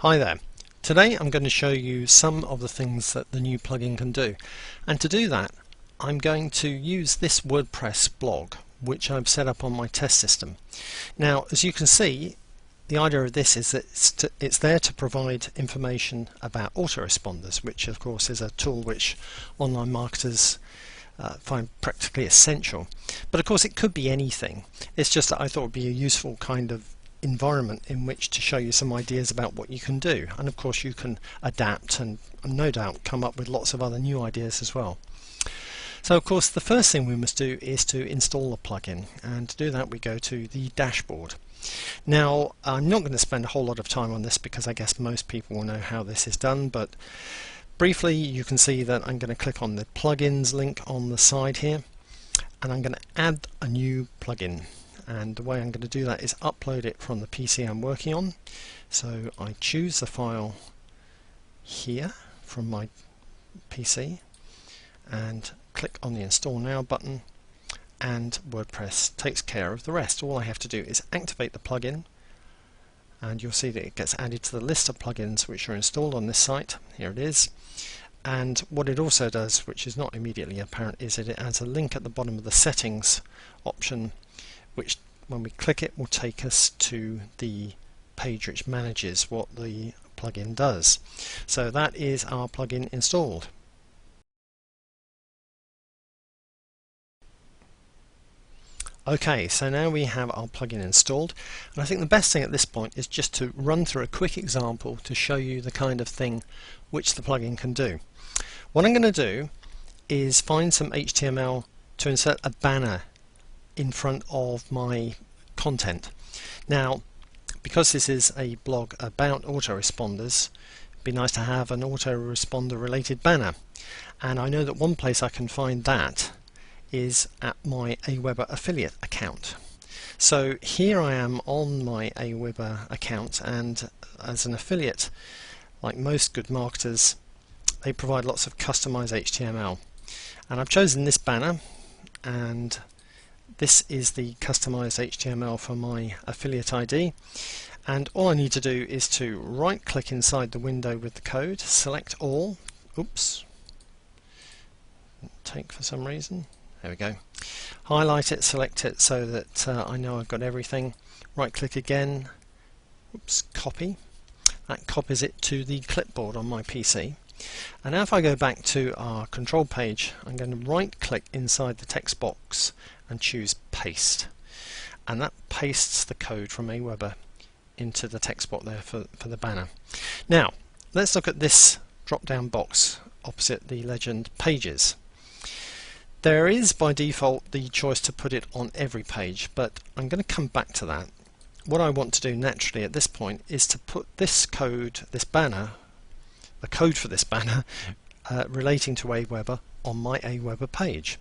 Hi there. Today I'm going to show you some of the things that the new plugin can do, and to do that I'm going to use this WordPress blog which I've set up on my test system. Now, as you can see, the idea of this is that it's there to provide information about autoresponders, which of course is a tool which online marketers find practically essential. But of course it could be anything. It's just that I thought it would be a useful kind of environment in which to show you some ideas about what you can do, and of course you can adapt and no doubt come up with lots of other new ideas as well. So of course the first thing we must do is to install the plugin, and to do that we go to the dashboard. Now I'm not going to spend a whole lot of time on this because I guess most people will know how this is done, but briefly you can see that I'm going to click on the plugins link on the side here, and I'm going to add a new plugin. And the way I'm going to do that is upload it from the PC I'm working on. So I choose the file here from my PC and click on the Install Now button, and WordPress takes care of the rest. All I have to do is activate the plugin, and you'll see that it gets added to the list of plugins which are installed on this site. Here it is. And what it also does, which is not immediately apparent, is that it adds a link at the bottom of the settings option, which when we click it will take us to the page which manages what the plugin does. So that is our plugin installed. Okay, so now we have our plugin installed, and I think the best thing at this point is just to run through a quick example to show you the kind of thing which the plugin can do. What I'm going to do is find some HTML to insert a banner in front of my content. Now, because this is a blog about autoresponders, it'd be nice to have an autoresponder related banner, and I know that one place I can find that is at my Aweber affiliate account. So here I am on my Aweber account, and as an affiliate, like most good marketers, they provide lots of customized HTML, and I've chosen this banner, and this is the customized HTML for my affiliate ID, and all I need to do is to right click inside the window with the code, select all, oops, take for some reason, there we go, highlight it, select it so that I know I've got everything, right click again, oops, copy, that copies it to the clipboard on my PC. And now if I go back to our control page, I'm going to right click inside the text box and choose paste, and that pastes the code from Aweber into the text box there for the banner. Now let's look at this drop down box opposite the legend pages. There is by default the choice to put it on every page, but I'm going to come back to that. What I want to do naturally at this point is to put this code, this banner, the code for this banner relating to Aweber on my Aweber page.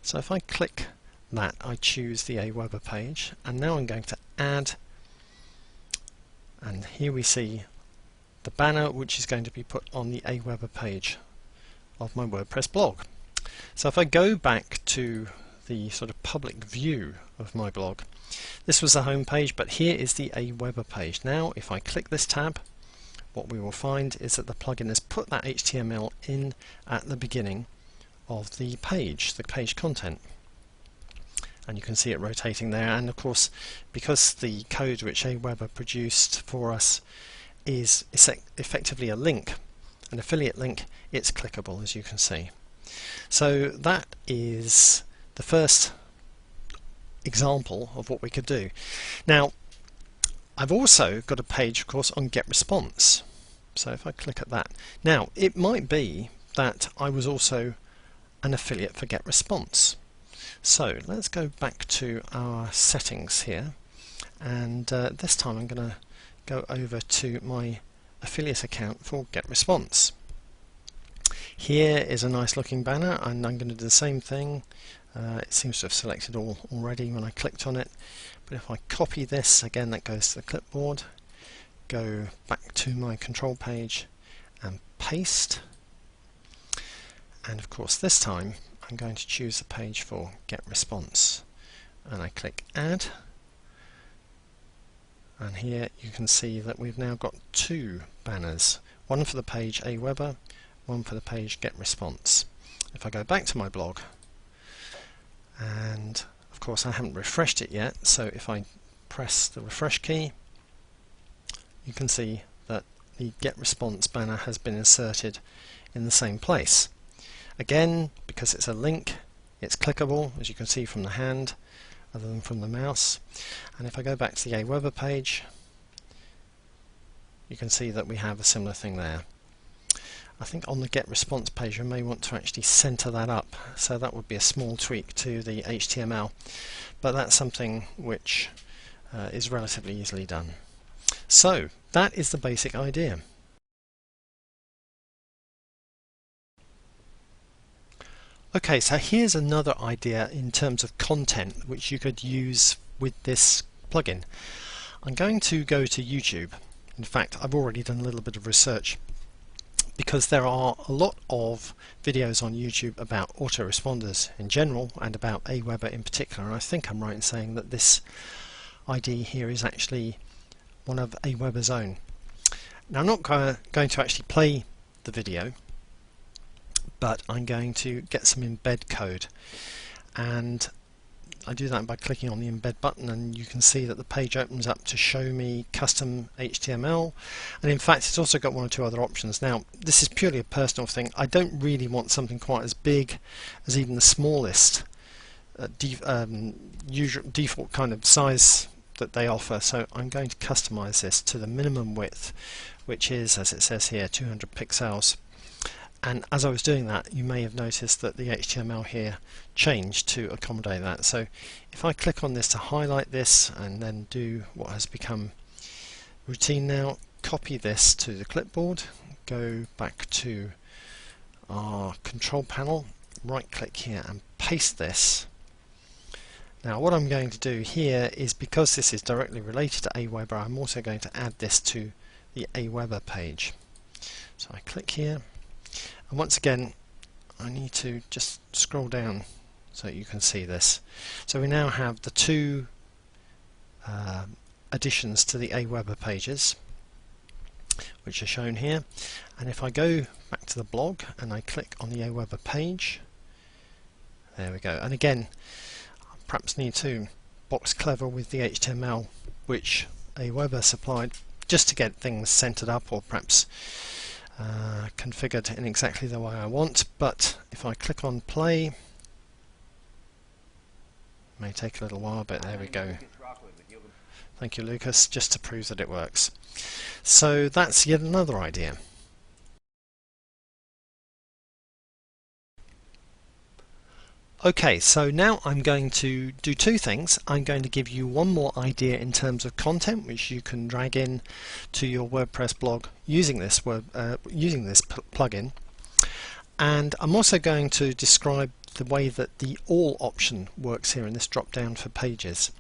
So if I click that, I choose the Aweber page, and now I'm going to add, and here we see the banner which is going to be put on the Aweber page of my WordPress blog. So if I go back to the sort of public view of my blog, this was the home page, but here is the Aweber page. Now if I click this tab, what we will find is that the plugin has put that HTML in at the beginning of the page content, and you can see it rotating there. And of course, because the code which Aweber produced for us is effectively a link, an affiliate link, it's clickable, as you can see. So that is the first example of what we could do. Now I've also got a page, of course, on GetResponse. So if I click at that, now it might be that I was also an affiliate for GetResponse. So let's go back to our settings here, and this time I'm going to go over to my affiliate account for GetResponse. Here is a nice looking banner, and I'm going to do the same thing. It seems to have selected all already when I clicked on it, but if I copy this, again that goes to the clipboard, go back to my control page and paste, and of course this time I'm going to choose the page for GetResponse, and I click add, and here you can see that we've now got two banners, one for the page Aweber, one for the page GetResponse. If I go back to my blog, and of course I haven't refreshed it yet, so if I press the refresh key, you can see that the GetResponse banner has been inserted in the same place. Again, because it's a link, it's clickable, as you can see from the hand rather than from the mouse. And if I go back to the Aweber page, you can see that we have a similar thing there. I think on the GetResponse page you may want to actually center that up, so that would be a small tweak to the HTML, but that's something which is relatively easily done. So that is the basic idea. Okay, so here's another idea in terms of content which you could use with this plugin. I'm going to go to YouTube. In fact, I've already done a little bit of research, because there are a lot of videos on YouTube about autoresponders in general and about Aweber in particular, and I think I'm right in saying that this ID here is actually one of Aweber's own. Now I'm not going to actually play the video, but I'm going to get some embed code, and I do that by clicking on the embed button, and you can see that the page opens up to show me custom HTML, and in fact it's also got one or two other options. Now this is purely a personal thing. I don't really want something quite as big as even the smallest default kind of size that they offer, so I'm going to customize this to the minimum width, which is, as it says here, 200 pixels. And as I was doing that, you may have noticed that the HTML here changed to accommodate that. So if I click on this to highlight this and then do what has become routine now, copy this to the clipboard, go back to our control panel, right click here and paste this. Now what I'm going to do here is, because this is directly related to Aweber, I'm also going to add this to the Aweber page. So I click here. And once again, I need to just scroll down so you can see this. So we now have the two additions to the Aweber pages, which are shown here. And if I go back to the blog and I click on the Aweber page, there we go. And again, I perhaps need to box clever with the HTML which Aweber supplied, just to get things centered up, or perhaps configured in exactly the way I want. But if I click on play, it may take a little while, but there we go. Thank you, Lucas, just to prove that it works. So that's yet another idea. Okay, so now I'm going to do two things. I'm going to give you one more idea in terms of content which you can drag in to your WordPress blog using this plugin, and I'm also going to describe the way that the all option works here in this drop down for pages.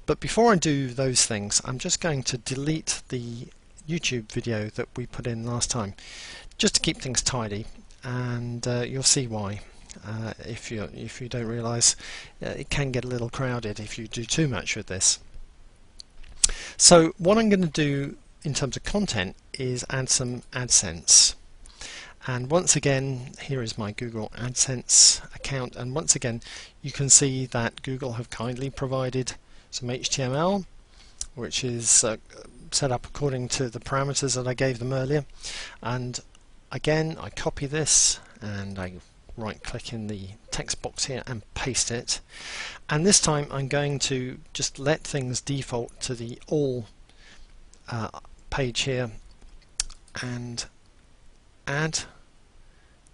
But before I do those things, I'm just going to delete the YouTube video that we put in last time, just to keep things tidy, and you'll see why. If you don't realize, it can get a little crowded if you do too much with this. So what I'm going to do in terms of content is add some AdSense, and once again here is my Google AdSense account, and once again you can see that Google have kindly provided some HTML which is set up according to the parameters that I gave them earlier. And again, I copy this and I right click in the text box here and paste it, and this time I'm going to just let things default to the all page here and add,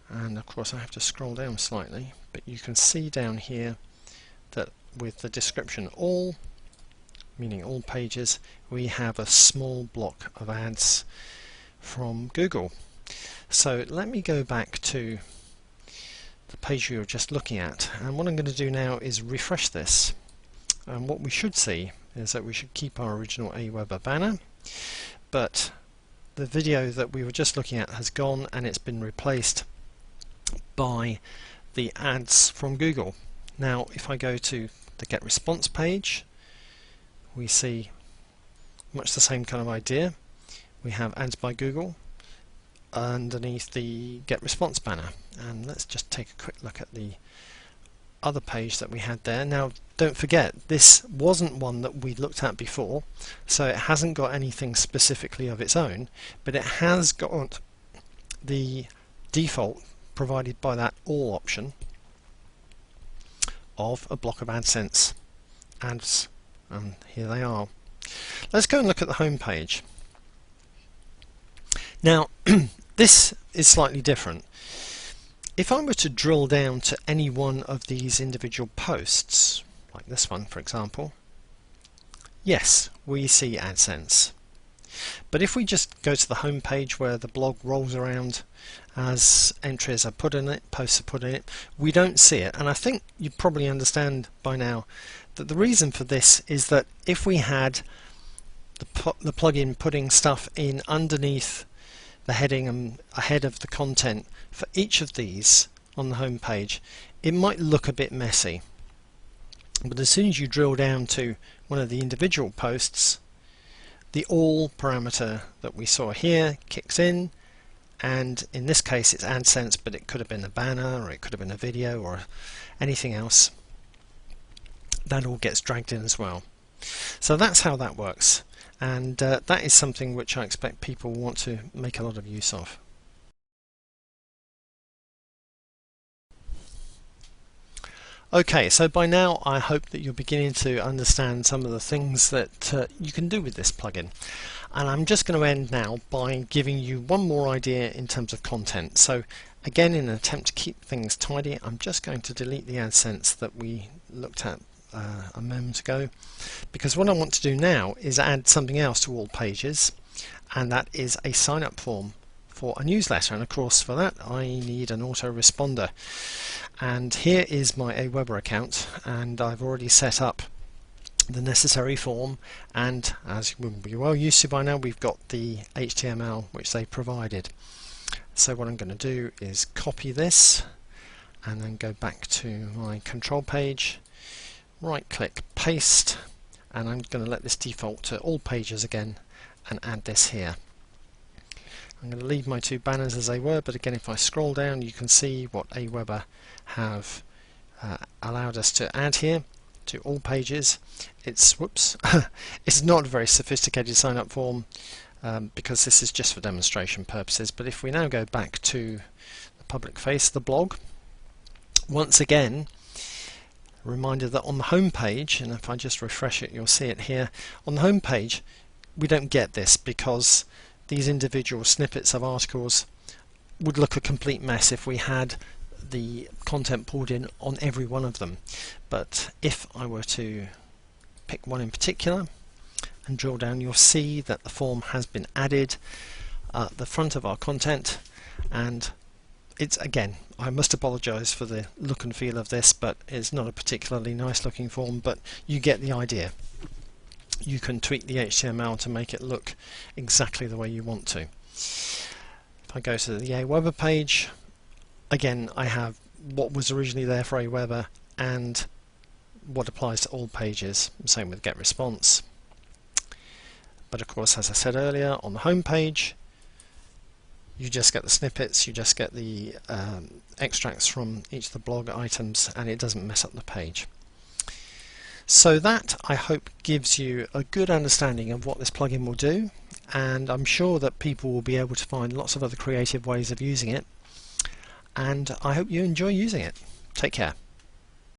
and of course I have to scroll down slightly, but you can see down here that with the description all, meaning all pages, we have a small block of ads from Google. So let me go back to the page we were just looking at, and what I'm going to do now is refresh this, and what we should see is that we should keep our original Aweber banner, but the video that we were just looking at has gone and it's been replaced by the ads from Google. Now if I go to the GetResponse page, we see much the same kind of idea. We have ads by Google underneath the get response banner, and let's just take a quick look at the other page that we had there. Now don't forget, this wasn't one that we looked at before, so it hasn't got anything specifically of its own, but it has got the default provided by that all option of a block of AdSense ads, and here they are. Let's go and look at the home page. Now this is slightly different. If I were to drill down to any one of these individual posts, like this one for example, yes, we see AdSense. But if we just go to the home page where the blog rolls around as entries are put in it, posts are put in it, we don't see it. And I think you probably understand by now that the reason for this is that if we had the plugin putting stuff in underneath the heading and ahead of the content for each of these on the home page, it might look a bit messy. But as soon as you drill down to one of the individual posts, the all parameter that we saw here kicks in, and in this case it's AdSense, but it could have been a banner, or it could have been a video, or anything else. That all gets dragged in as well. So that's how that works, and that is something which I expect people want to make a lot of use of. Okay, so by now I hope that you're beginning to understand some of the things that you can do with this plugin. And I'm just going to end now by giving you one more idea in terms of content. So again, in an attempt to keep things tidy, I'm just going to delete the AdSense that we looked at a moment ago, because what I want to do now is add something else to all pages, and that is a sign up form for a newsletter. And of course for that I need an autoresponder, and here is my Aweber account, and I've already set up the necessary form, and as you will be well used to by now, we've got the HTML which they provided. So what I'm going to do is copy this and then go back to my control page, right click, paste, and I'm going to let this default to all pages again and add this here. I'm going to leave my two banners as they were, but again if I scroll down you can see what Aweber have allowed us to add here to all pages. It's it's not a very sophisticated sign up form because this is just for demonstration purposes, but if we now go back to the public face of the blog, once again reminder that on the home page, and if I just refresh it you'll see it here, on the home page we don't get this because these individual snippets of articles would look a complete mess if we had the content pulled in on every one of them. But if I were to pick one in particular and drill down, you'll see that the form has been added at the front of our content, and it's, again, I must apologize for the look and feel of this, but it's not a particularly nice looking form, but you get the idea. You can tweak the HTML to make it look exactly the way you want to. If I go to the Aweber page, again I have what was originally there for Aweber and what applies to all pages. Same with get response. But of course, as I said earlier, on the home page you just get the snippets, you just get the extracts from each of the blog items, and it doesn't mess up the page. So that, I hope, gives you a good understanding of what this plugin will do, and I'm sure that people will be able to find lots of other creative ways of using it, and I hope you enjoy using it. Take care.